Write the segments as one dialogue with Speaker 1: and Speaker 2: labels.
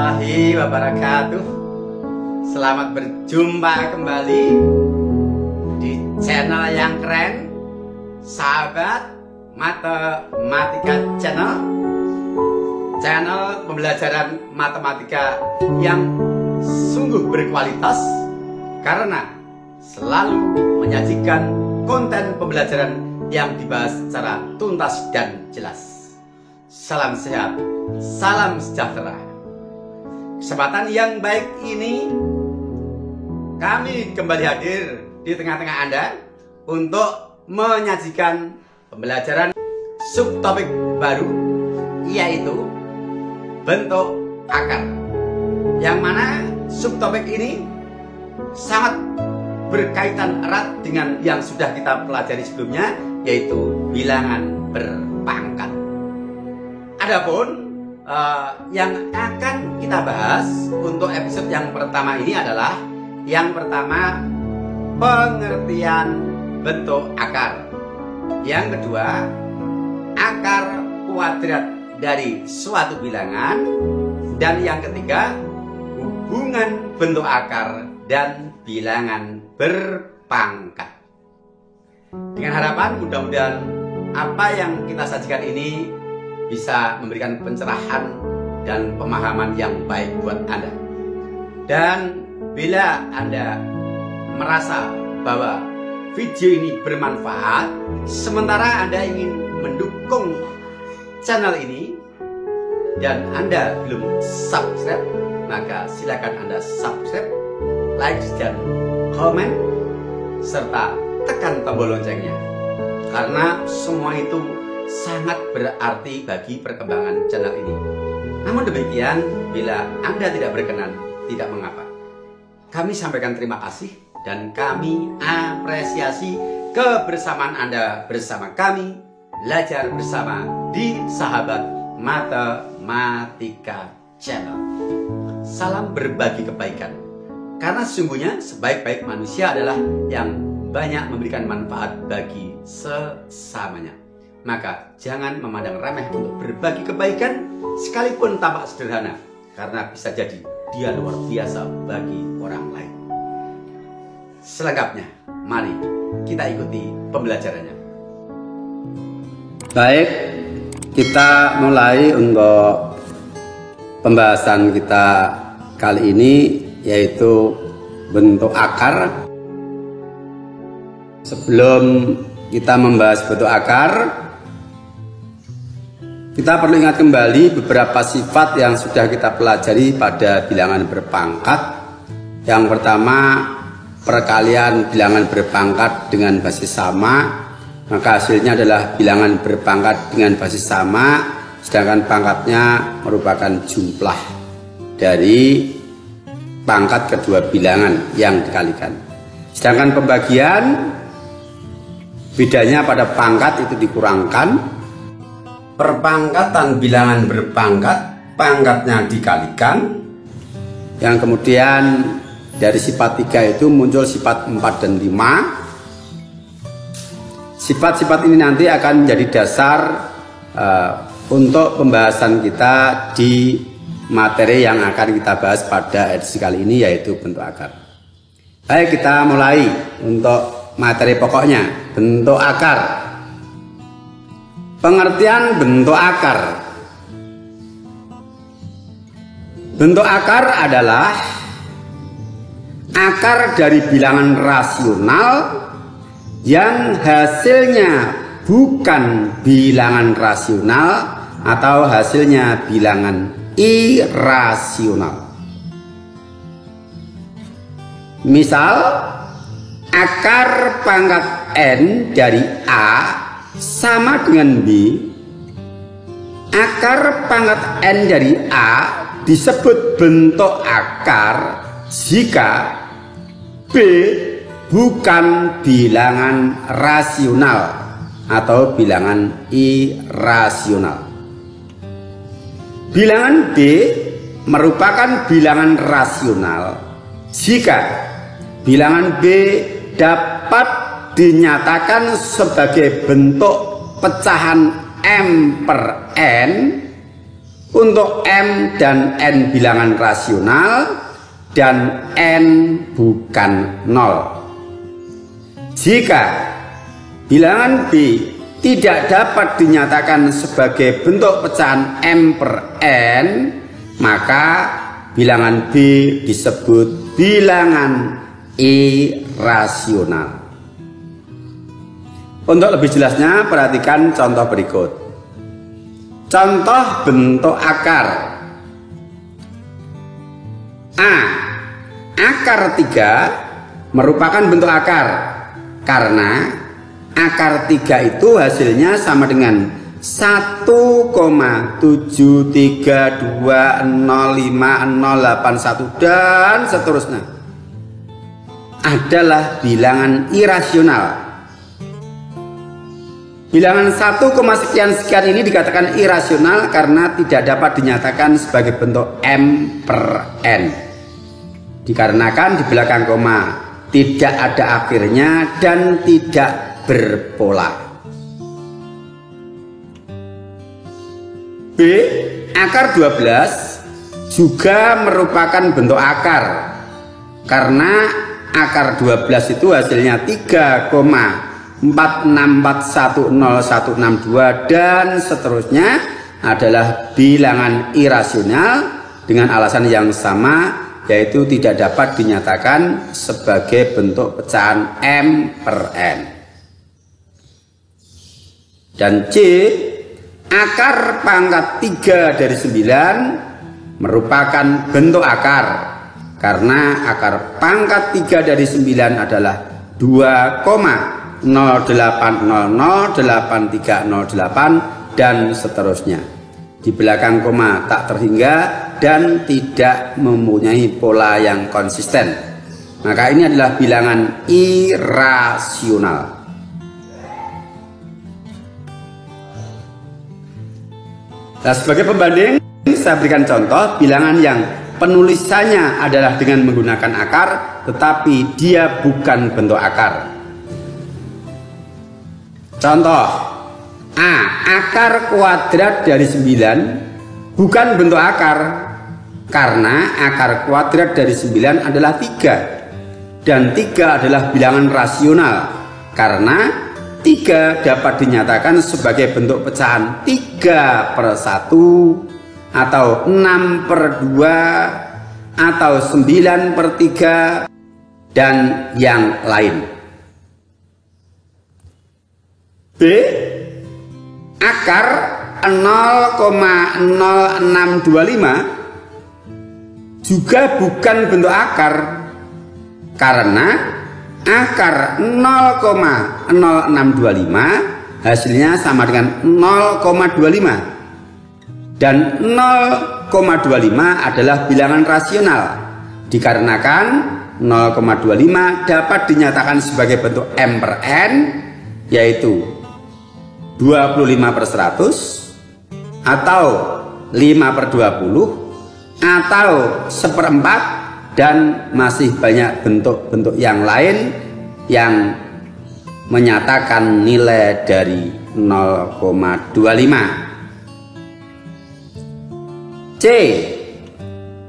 Speaker 1: warahmatullahi wabarakatuh. Selamat berjumpa kembali di channel yang keren, Sahabat Matematika Channel. Channel pembelajaran matematika yang sungguh berkualitas karena selalu menyajikan konten pembelajaran yang dibahas secara tuntas dan jelas. Salam sehat, salam sejahtera. Kesempatan yang baik ini kami kembali hadir di tengah-tengah Anda untuk menyajikan pembelajaran subtopik baru, yaitu bentuk akar. Yang mana subtopik ini sangat berkaitan erat dengan yang sudah kita pelajari sebelumnya, yaitu bilangan berpangkat. Adapun yang akan kita bahas untuk episode yang pertama ini adalah yang pertama, pengertian bentuk akar. Yang kedua, akar kuadrat dari suatu bilangan. Dan yang ketiga, hubungan bentuk akar dan bilangan berpangkat. Dengan harapan mudah-mudahan apa yang kita sajikan ini bisa memberikan pencerahan dan pemahaman yang baik buat Anda. Dan bila Anda merasa bahwa video ini bermanfaat, sementara Anda ingin mendukung channel ini dan Anda belum subscribe, maka silakan Anda subscribe, like dan komen, serta tekan tombol loncengnya. Karena semua itu sangat berarti bagi perkembangan channel ini. Namun demikian, bila Anda tidak berkenan, tidak mengapa. Kami sampaikan terima kasih dan kami apresiasi kebersamaan Anda bersama kami, belajar bersama di Sahabat Matematika Channel. Salam berbagi kebaikan. Karena sesungguhnya sebaik-baik manusia adalah yang banyak memberikan manfaat bagi sesamanya. Maka jangan memandang remeh untuk berbagi kebaikan sekalipun tampak sederhana, karena bisa jadi dia luar biasa bagi orang lain. Selengkapnya, mari kita ikuti pembelajarannya. Baik, kita mulai untuk pembahasan kita kali ini, yaitu bentuk akar. Sebelum kita membahas bentuk akar, kita perlu ingat kembali beberapa sifat yang sudah kita pelajari pada bilangan berpangkat. Yang pertama, perkalian bilangan berpangkat dengan basis sama, maka hasilnya adalah bilangan berpangkat dengan basis sama, sedangkan pangkatnya merupakan jumlah dari pangkat kedua bilangan yang dikalikan. Sedangkan pembagian, bedanya pada pangkat itu dikurangkan. Perpangkatan bilangan berpangkat, pangkatnya dikalikan. Yang kemudian dari sifat 3 itu muncul sifat 4 dan 5. Sifat-sifat ini nanti akan menjadi dasar untuk pembahasan kita di materi yang akan kita bahas pada edisi kali ini, yaitu bentuk akar. Baik, kita mulai untuk materi pokoknya, bentuk akar. Pengertian bentuk akar. Bentuk akar adalah akar dari bilangan rasional yang hasilnya bukan bilangan rasional atau hasilnya bilangan irasional. Misal, akar pangkat N dari A sama dengan B. Akar pangkat N dari A disebut bentuk akar jika B bukan bilangan rasional atau bilangan irasional. Bilangan B merupakan bilangan rasional jika bilangan B dapat dinyatakan sebagai bentuk pecahan M per N untuk M dan N bilangan rasional dan N bukan 0. Jika bilangan B tidak dapat dinyatakan sebagai bentuk pecahan M per N, maka bilangan B disebut bilangan irasional. Untuk lebih jelasnya, perhatikan contoh berikut. Contoh bentuk akar. A. Akar 3 merupakan bentuk akar karena akar 3 itu hasilnya sama dengan 1,73205,081 dan seterusnya. Adalah bilangan irasional. Bilangan 1, sekian ini dikatakan irasional karena tidak dapat dinyatakan sebagai bentuk M per N. Dikarenakan di belakang koma tidak ada akhirnya dan tidak berpola. B. Akar 12 juga merupakan bentuk akar karena akar 12 itu hasilnya 3,46410162 dan seterusnya adalah bilangan irasional dengan alasan yang sama, yaitu tidak dapat dinyatakan sebagai bentuk pecahan M per N. Dan C. Akar pangkat 3 dari 9 merupakan bentuk akar karena akar pangkat 3 dari 9 adalah 2,08008308 dan seterusnya. Di belakang koma tak terhingga dan tidak mempunyai pola yang konsisten. Maka ini adalah bilangan irasional. Nah, sebagai pembanding saya berikan contoh bilangan yang penulisannya adalah dengan menggunakan akar tetapi dia bukan bentuk akar. Contoh A. Akar kuadrat dari 9 bukan bentuk akar karena akar kuadrat dari 9 adalah 3 dan 3 adalah bilangan rasional karena 3 dapat dinyatakan sebagai bentuk pecahan 3 per 1 atau 6 per 2 atau 9 per 3 dan yang lain. B. Akar 0,0625 juga bukan bentuk akar karena akar 0,0625 hasilnya sama dengan 0,25 dan 0,25 adalah bilangan rasional dikarenakan 0,25 dapat dinyatakan sebagai bentuk M per N, yaitu 25 per 100 atau 5 per 20 atau 1/4 dan masih banyak bentuk-bentuk yang lain yang menyatakan nilai dari 0,25. C.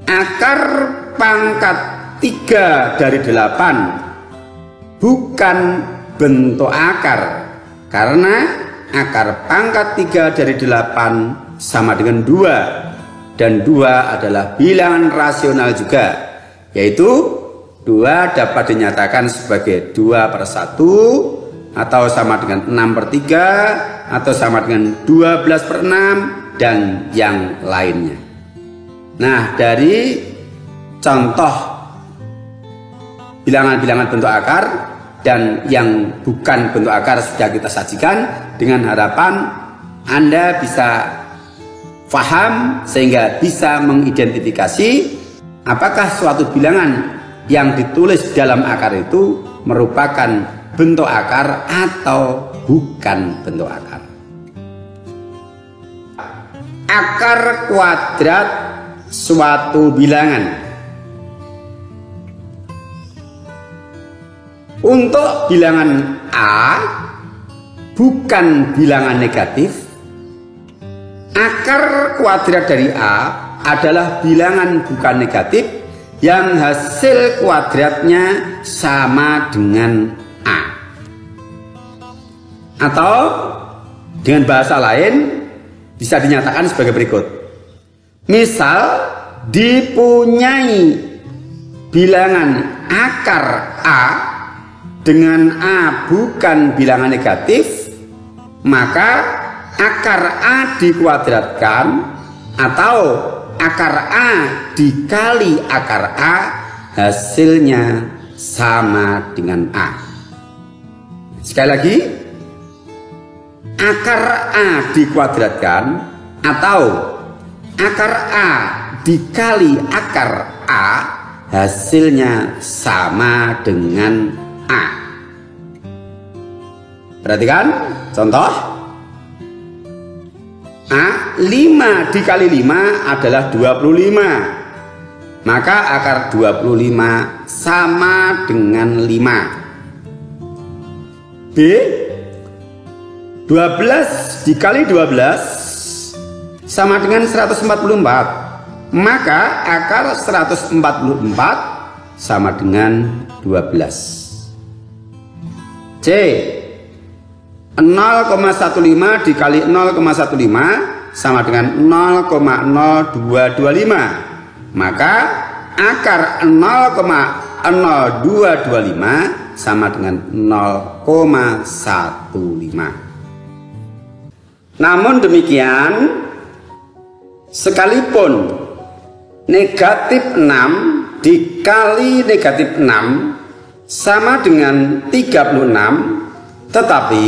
Speaker 1: Akar pangkat 3 dari 8 bukan bentuk akar karena akar pangkat 3 dari 8 sama dengan 2 dan 2 adalah bilangan rasional juga, yaitu 2 dapat dinyatakan sebagai 2 per 1 atau sama dengan 6 per 3 atau sama dengan 12 per 6 dan yang lainnya. Nah, dari contoh bilangan-bilangan bentuk akar dan yang bukan bentuk akar sudah kita sajikan, dengan harapan Anda bisa paham sehingga bisa mengidentifikasi apakah suatu bilangan yang ditulis dalam akar itu merupakan bentuk akar atau bukan bentuk akar. Akar kuadrat suatu bilangan. Untuk bilangan A bukan bilangan negatif, akar kuadrat dari A adalah bilangan bukan negatif yang hasil kuadratnya sama dengan A. Atau dengan bahasa lain bisa dinyatakan sebagai berikut. Misal dipunyai bilangan akar A dengan A bukan bilangan negatif, maka akar A dikuadratkan atau akar A dikali akar A hasilnya sama dengan A. Sekali lagi, akar A dikuadratkan atau akar A dikali akar A hasilnya sama dengan A. Perhatikan contoh. A 5 dikali 5 adalah 25. Maka akar 25 sama dengan 5. B 12 dikali 12 sama dengan 144. Maka akar 144 sama dengan 12. C 0,15 dikali 0,15 sama dengan 0,0225. Maka akar 0,0225 sama dengan 0,15. Namun demikian, sekalipun negatif 6 dikali negatif 6 sama dengan 36, tetapi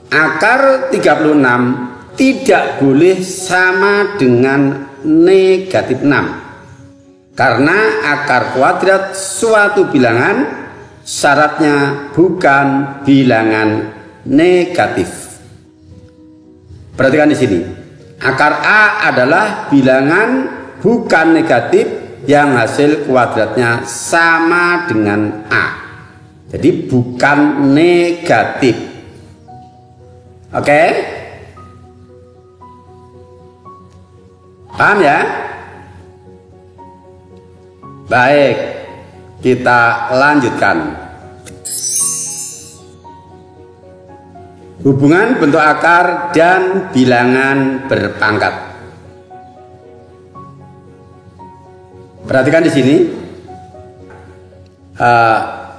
Speaker 1: akar 36 tidak boleh sama dengan negatif 6. Karena akar kuadrat suatu bilangan syaratnya bukan bilangan negatif. Perhatikan di sini. Akar A adalah bilangan bukan negatif yang hasil kuadratnya sama dengan A. Jadi bukan negatif. Oke? Paham ya? Baik, kita lanjutkan. Hubungan bentuk akar dan bilangan berpangkat. Perhatikan di sini.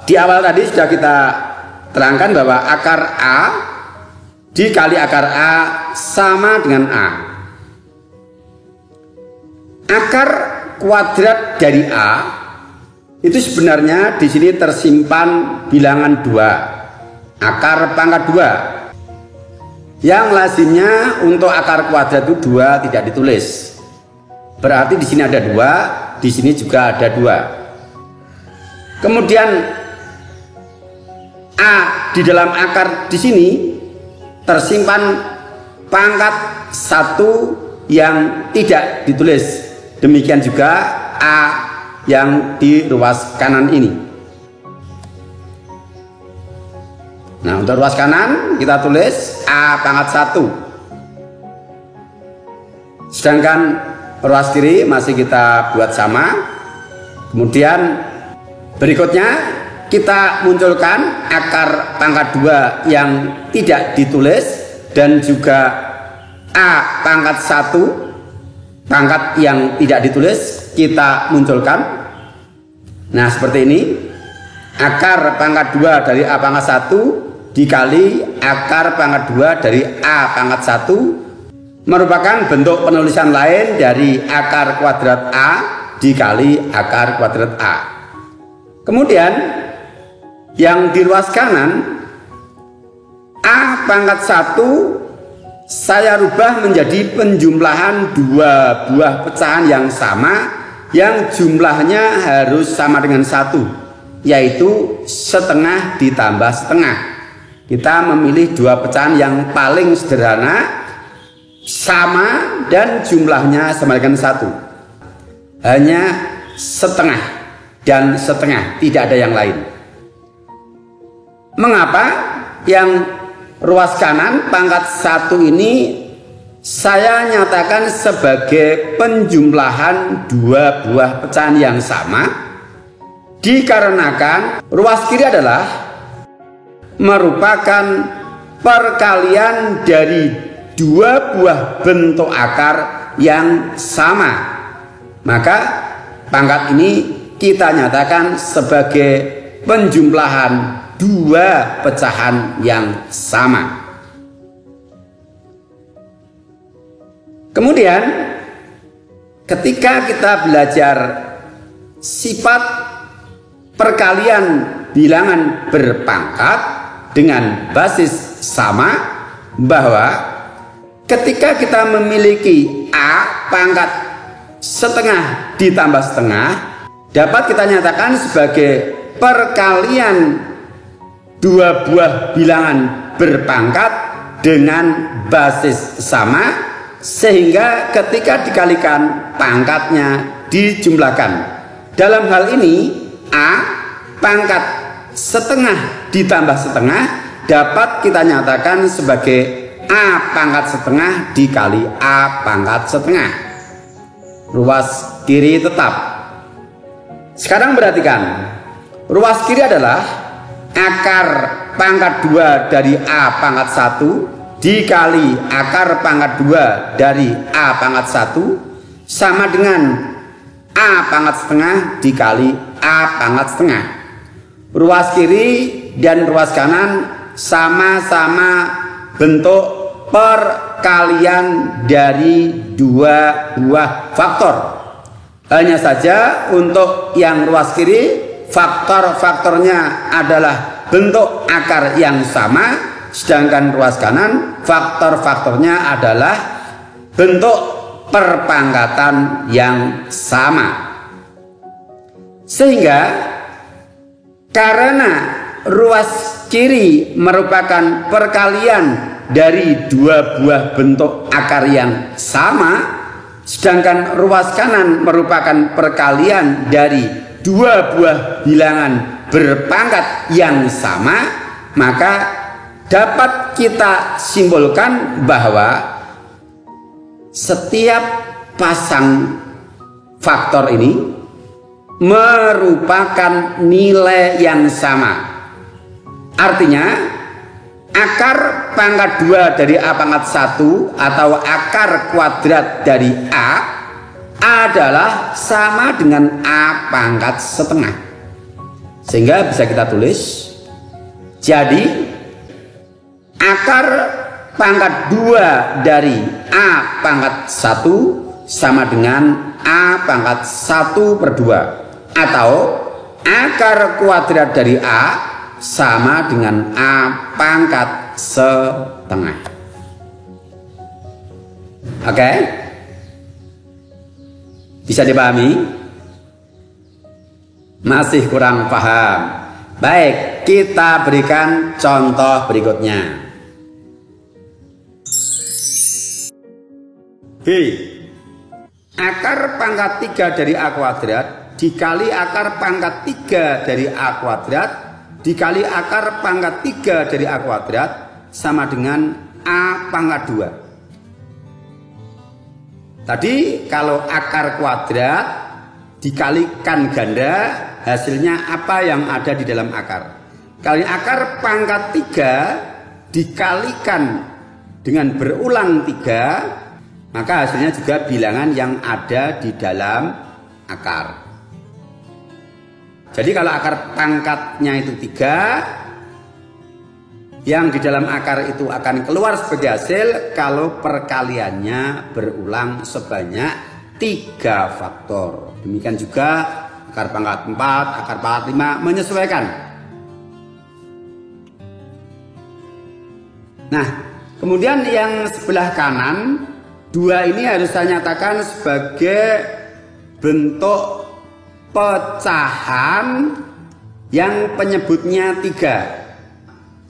Speaker 1: Di awal tadi sudah kita terangkan bahwa akar A dikali akar A sama dengan A. Akar kuadrat dari A itu sebenarnya di sini tersimpan bilangan 2, akar pangkat 2. Yang lazimnya untuk akar kuadrat itu 2 tidak ditulis. Berarti di sini ada 2, di sini juga ada 2. Kemudian A di dalam akar di sini tersimpan pangkat 1 yang tidak ditulis. Demikian juga A yang di ruas kanan ini. Nah, untuk ruas kanan kita tulis A pangkat 1. Sedangkan ruas kiri masih kita buat sama. Kemudian berikutnya kita munculkan akar pangkat 2 yang tidak ditulis dan juga A pangkat 1 pangkat yang tidak ditulis kita munculkan. Nah, seperti ini. Akar pangkat 2 dari A pangkat 1 dikali akar pangkat 2 dari A pangkat 1 merupakan bentuk penulisan lain dari akar kuadrat A dikali akar kuadrat A. Kemudian yang di ruas kanan A pangkat 1 saya rubah menjadi penjumlahan 2 buah pecahan yang sama, yang jumlahnya harus sama dengan 1, yaitu setengah ditambah setengah. Kita memilih 2 pecahan yang paling sederhana, sama dan jumlahnya sama dengan 1. Hanya setengah dan setengah, tidak ada yang lain. Mengapa yang ruas kanan pangkat 1 ini saya nyatakan sebagai penjumlahan dua buah pecahan yang sama, dikarenakan ruas kiri adalah merupakan perkalian dari dua buah bentuk akar yang sama. Maka pangkat ini kita nyatakan sebagai penjumlahan dua pecahan yang sama. Kemudian ketika kita belajar sifat perkalian bilangan berpangkat dengan basis sama, bahwa ketika kita memiliki A pangkat setengah ditambah setengah, dapat kita nyatakan sebagai perkalian dua buah bilangan berpangkat dengan basis sama, sehingga ketika dikalikan pangkatnya dijumlahkan. Dalam hal ini A pangkat setengah ditambah setengah dapat kita nyatakan sebagai A pangkat setengah dikali A pangkat setengah. Ruas kiri tetap. Sekarang perhatikan, ruas kiri adalah akar pangkat 2 dari A pangkat 1 dikali akar pangkat 2 dari A pangkat 1 sama dengan A pangkat setengah dikali A pangkat setengah. Ruas kiri dan ruas kanan sama-sama bentuk perkalian dari dua buah faktor. Hanya saja untuk yang ruas kiri, faktor-faktornya adalah bentuk akar yang sama, sedangkan ruas kanan faktor-faktornya adalah bentuk perpangkatan yang sama. Sehingga karena ruas kiri merupakan perkalian dari dua buah bentuk akar yang sama, sedangkan ruas kanan merupakan perkalian dari dua buah bilangan berpangkat yang sama, maka dapat kita simbolkan bahwa setiap pasang faktor ini merupakan nilai yang sama. Artinya akar pangkat 2 dari A pangkat 1 atau akar kuadrat dari A adalah sama dengan A pangkat setengah. Sehingga bisa kita tulis, jadi akar pangkat 2 dari A pangkat 1 sama dengan A pangkat 1/2, atau akar kuadrat dari A sama dengan A pangkat setengah. Oke? Bisa dipahami? Masih kurang paham? Baik, kita berikan contoh berikutnya. B. Akar pangkat 3 dari A kuadrat dikali akar pangkat 3 dari A kuadrat dikali akar pangkat 3 dari A kuadrat sama dengan A pangkat 2. Tadi kalau akar kuadrat dikalikan ganda, hasilnya apa yang ada di dalam akar? Kali akar pangkat 3 dikalikan dengan berulang 3, maka hasilnya juga bilangan yang ada di dalam akar. Jadi kalau akar pangkatnya itu 3, yang di dalam akar itu akan keluar sebagai hasil kalau perkaliannya berulang sebanyak 3 faktor. Demikian juga akar pangkat 4, akar pangkat 5 menyesuaikan. Nah, kemudian yang sebelah kanan 2 ini harus saya nyatakan sebagai bentuk pecahan yang penyebutnya 3.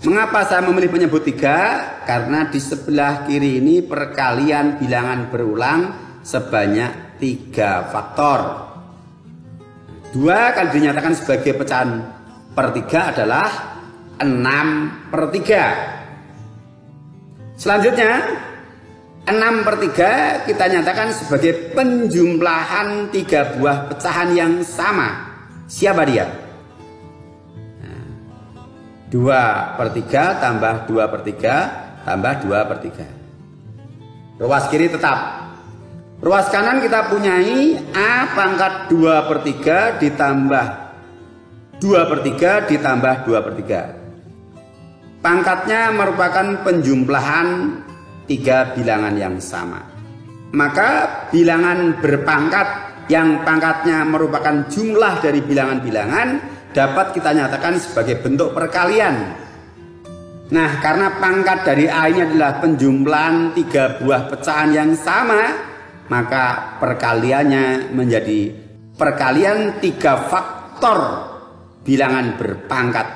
Speaker 1: Mengapa saya memilih penyebut 3? Karena di sebelah kiri ini perkalian bilangan berulang sebanyak 3 faktor. 2 kalau dinyatakan sebagai pecahan per 3 adalah 6/3. Selanjutnya 6/3 kita nyatakan sebagai penjumlahan 3 buah pecahan yang sama. Siapa dia? 2/3 tambah 2/3 tambah 2/3. Ruas kiri tetap. Ruas kanan kita punyai A pangkat 2/3 ditambah 2/3 ditambah 2/3. Pangkatnya merupakan penjumlahan 3 bilangan yang sama. Maka bilangan berpangkat yang pangkatnya merupakan jumlah dari bilangan-bilangan dapat kita nyatakan sebagai bentuk perkalian. Nah, karena pangkat dari A ini adalah penjumlahan 3 buah pecahan yang sama, maka perkaliannya menjadi perkalian 3 faktor bilangan berpangkat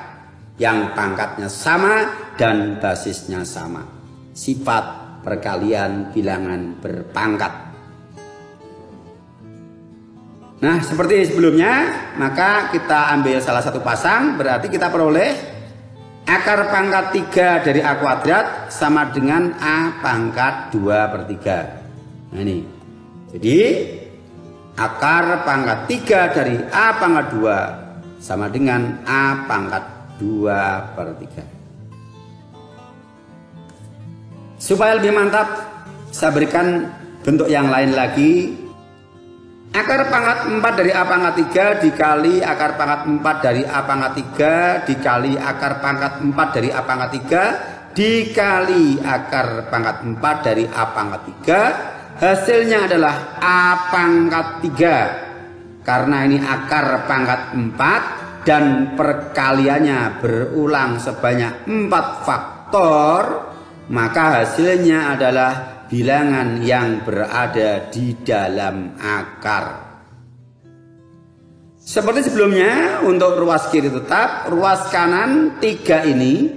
Speaker 1: yang pangkatnya sama dan basisnya sama. Sifat perkalian bilangan berpangkat. Nah, seperti sebelumnya, maka kita ambil salah satu pasang, berarti kita peroleh akar pangkat 3 dari A kuadrat sama dengan A pangkat 2/3. Nah ini. Jadi akar pangkat 3 dari A pangkat 2 sama dengan A pangkat 2/3. Supaya lebih mantap, saya berikan bentuk yang lain lagi. Akar pangkat 4 dari A pangkat 3 dikali akar pangkat 4 dari A pangkat 3 dikali akar pangkat 4 dari A pangkat 3 dikali akar pangkat 4 dari A pangkat 3. Hasilnya adalah A pangkat 3. Karena ini akar pangkat 4 dan perkaliannya berulang sebanyak 4 faktor, maka hasilnya adalah bilangan yang berada di dalam akar. Seperti sebelumnya, untuk ruas kiri tetap, ruas kanan 3 ini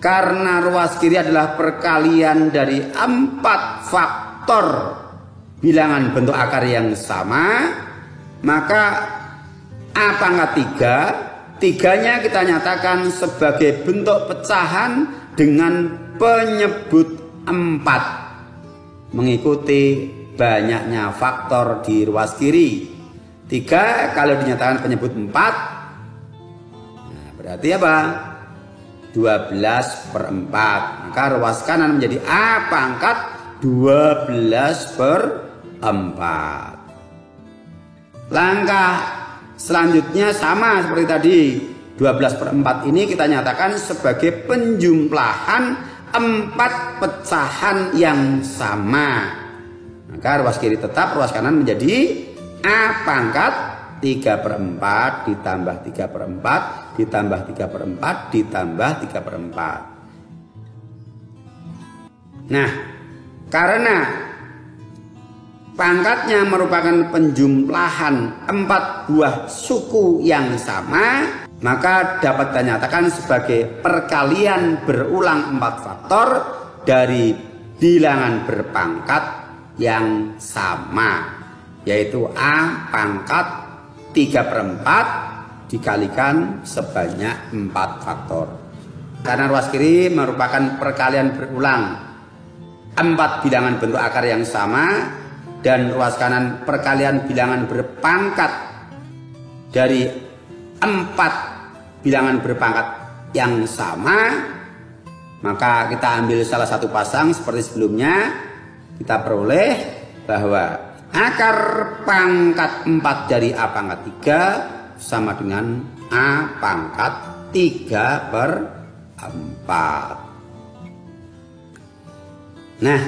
Speaker 1: karena ruas kiri adalah perkalian dari 4 faktor bilangan bentuk akar yang sama, maka A pangkat 3, 3-nya kita nyatakan sebagai bentuk pecahan dengan penyebut 4, mengikuti banyaknya faktor di ruas kiri. 3 kalau dinyatakan penyebut 4, nah berarti apa? 12/4. Maka ruas kanan menjadi A pangkat 12/4. Langkah selanjutnya sama seperti tadi. 12/4 ini kita nyatakan sebagai penjumlahan 4 pecahan yang sama. Maka ruas kiri tetap, ruas kanan menjadi A pangkat 3/4 ditambah 3/4 ditambah 3/4 ditambah 3/4. Nah, karena pangkatnya merupakan penjumlahan 4 buah suku yang sama, maka dapat dinyatakan sebagai perkalian berulang 4 faktor dari bilangan berpangkat yang sama, yaitu A pangkat 3/4 dikalikan sebanyak 4 faktor. Karena ruas kiri merupakan perkalian berulang 4 bilangan bentuk akar yang sama, dan ruas kanan perkalian bilangan berpangkat dari 4 bilangan berpangkat yang sama, maka kita ambil salah satu pasang seperti sebelumnya. Kita peroleh bahwa akar pangkat 4 dari A pangkat 3 sama dengan A pangkat 3/4. Nah,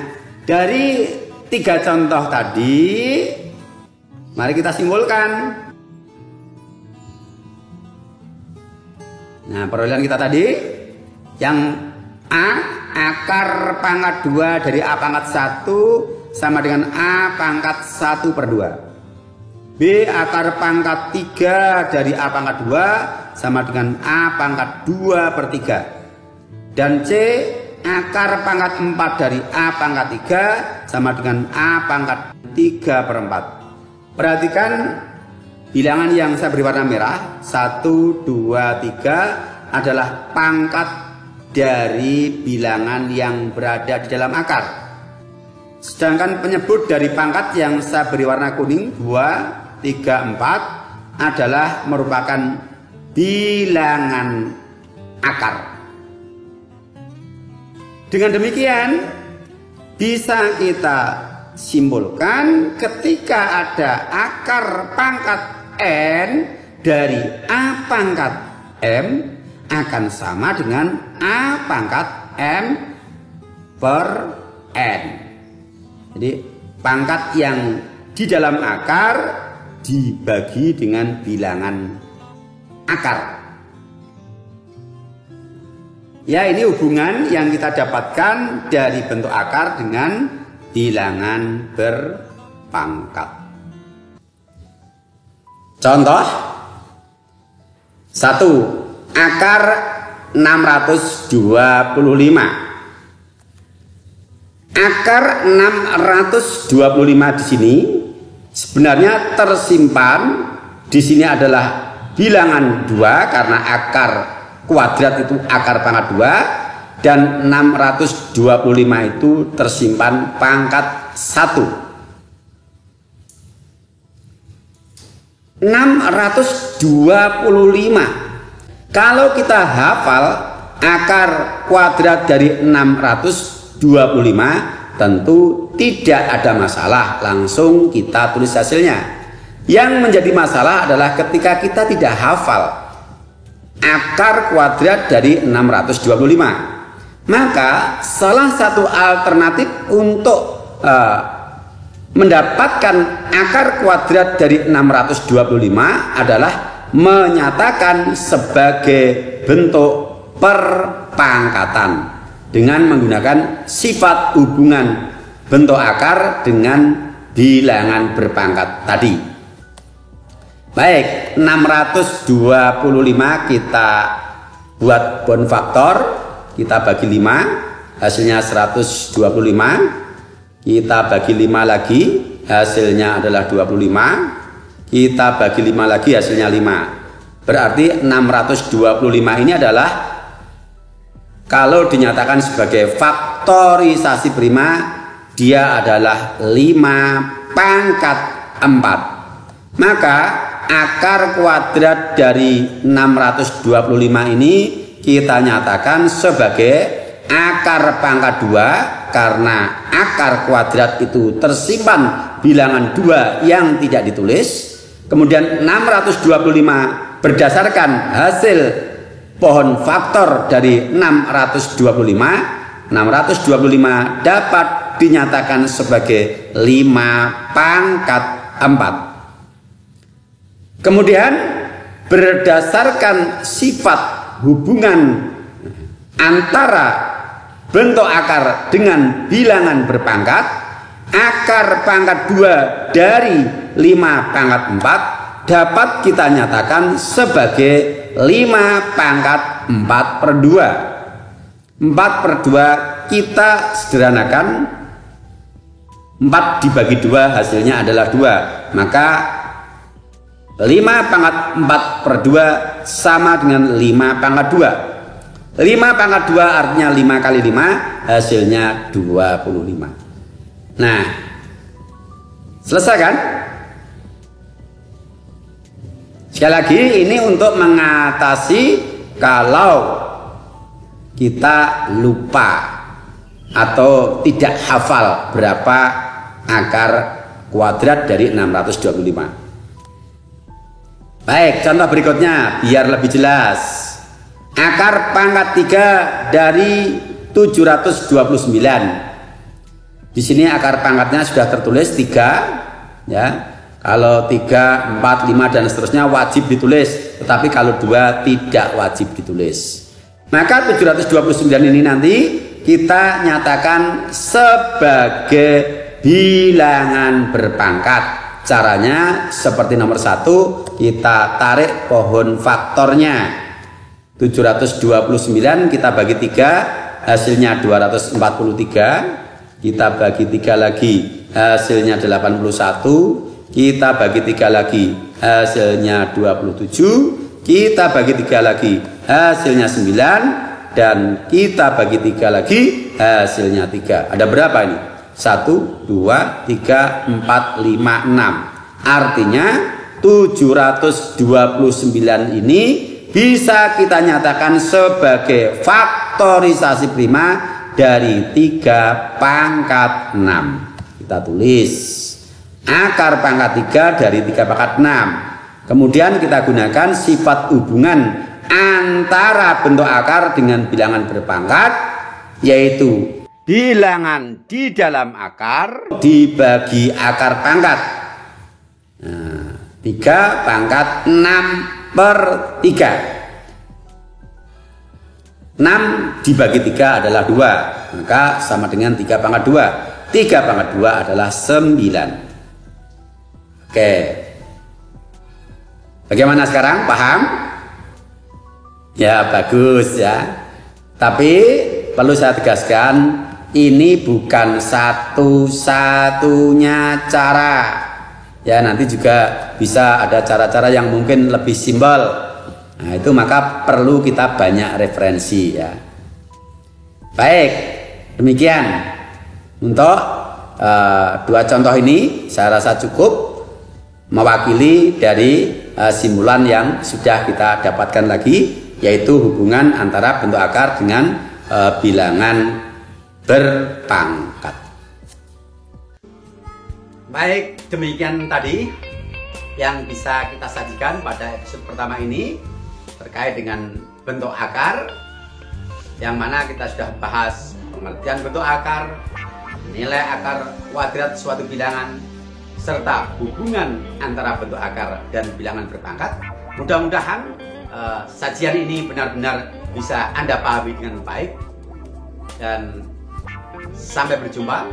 Speaker 1: dari 3 contoh tadi, mari kita simpulkan. Nah, perolehan kita tadi yang A akar pangkat 2 dari A pangkat 1 sama dengan A pangkat 1/2. B akar pangkat 3 dari A pangkat 2 sama dengan A pangkat 2/3. Dan C akar pangkat 4 dari A pangkat 3 sama dengan A pangkat 3/4. Perhatikan bilangan yang saya beri warna merah 1, 2, 3 adalah pangkat dari bilangan yang berada di dalam akar. Sedangkan penyebut dari pangkat yang saya beri warna kuning 2, 3, 4 adalah merupakan bilangan akar. Dengan demikian bisa kita simpulkan ketika ada akar pangkat N dari A pangkat M akan sama dengan A pangkat M per N. Jadi pangkat yang di dalam akar dibagi dengan bilangan akar. Ya, ini hubungan yang kita dapatkan dari bentuk akar dengan bilangan berpangkat. Contoh 1. Akar 625. Akar 625 di sini sebenarnya tersimpan di sini adalah bilangan 2 karena akar kuadrat itu akar pangkat 2 dan 625 itu tersimpan pangkat 1. 625. Kalau kita hafal akar kuadrat dari 625 tentu tidak ada masalah, langsung kita tulis hasilnya. Yang menjadi masalah adalah ketika kita tidak hafal akar kuadrat dari 625. Maka salah satu alternatif untuk mendapatkan akar kuadrat dari 625 adalah menyatakan sebagai bentuk perpangkatan dengan menggunakan sifat hubungan bentuk akar dengan bilangan berpangkat tadi. Baik, 625 kita buat bond faktor, kita bagi 5, hasilnya 125. Kita bagi 5 lagi, hasilnya adalah 25. Kita bagi 5 lagi, hasilnya 5. Berarti 625 ini adalah kalau dinyatakan sebagai faktorisasi prima, dia adalah 5 pangkat 4. Maka akar kuadrat dari 625 ini kita nyatakan sebagai akar pangkat 2 karena akar kuadrat itu tersimpan bilangan 2 yang tidak ditulis. Kemudian 625 berdasarkan hasil pohon faktor dari 625 dapat dinyatakan sebagai 5 pangkat 4. Kemudian berdasarkan sifat hubungan antara bentuk akar dengan bilangan berpangkat, akar pangkat 2 dari 5 pangkat 4 dapat kita nyatakan sebagai 5 pangkat 4 per 2. 4 per 2 kita sederhanakan, 4 dibagi 2 hasilnya adalah 2. Maka 5 pangkat 4 per 2 sama dengan 5 pangkat 2. 5 pangkat 2 artinya 5 kali 5 hasilnya 25. Nah, selesai kan? Sekali lagi ini untuk mengatasi kalau kita lupa atau tidak hafal berapa akar kuadrat dari 625. Baik, contoh berikutnya biar lebih jelas. Akar pangkat 3 dari 729. Di sini akar pangkatnya sudah tertulis 3 ya. Kalau 3, 4, 5 dan seterusnya wajib ditulis, tetapi kalau 2 tidak wajib ditulis. Maka 729 ini nanti kita nyatakan sebagai bilangan berpangkat. Caranya seperti nomor 1, kita tarik pohon faktornya. 729 kita bagi 3, hasilnya 243. Kita bagi 3 lagi, hasilnya 81. Kita bagi 3 lagi, hasilnya 27. Kita bagi 3 lagi, hasilnya 9. Dan kita bagi 3 lagi, hasilnya 3. Ada berapa ini? 1, 2, 3, 4, 5, 6. Artinya 729 ini bisa kita nyatakan sebagai faktorisasi prima dari 3 pangkat 6. Kita tulis akar pangkat 3 dari 3 pangkat 6. Kemudian kita gunakan sifat hubungan antara bentuk akar dengan bilangan berpangkat, yaitu bilangan di dalam akar dibagi akar pangkat. 3 pangkat 6/3. 6 dibagi 3 adalah 2, maka sama dengan 3 pangkat 2. 3 pangkat 2 adalah 9. Oke. Bagaimana sekarang? Paham? Ya, bagus ya. Tapi perlu saya tegaskan, ini bukan satu-satunya cara. Ya, nanti juga bisa ada cara-cara yang mungkin lebih simpel. Nah, itu maka perlu kita banyak referensi ya. Baik, demikian untuk 2 contoh ini saya rasa cukup mewakili dari simulan yang sudah kita dapatkan lagi, yaitu hubungan antara bentuk akar dengan bilangan berpangkat. Baik, demikian tadi yang bisa kita sajikan pada episode pertama ini terkait dengan bentuk akar, yang mana kita sudah bahas pengertian bentuk akar, nilai akar kuadrat suatu bilangan, serta hubungan antara bentuk akar dan bilangan berpangkat. Mudah-mudahan sajian ini benar-benar bisa Anda pahami dengan baik, dan sampai berjumpa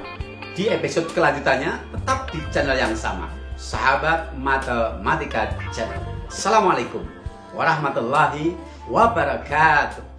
Speaker 1: di episode kelanjutannya, tetap di channel yang sama, Sahabat Matematika Channel. Assalamualaikum warahmatullahi wabarakatuh.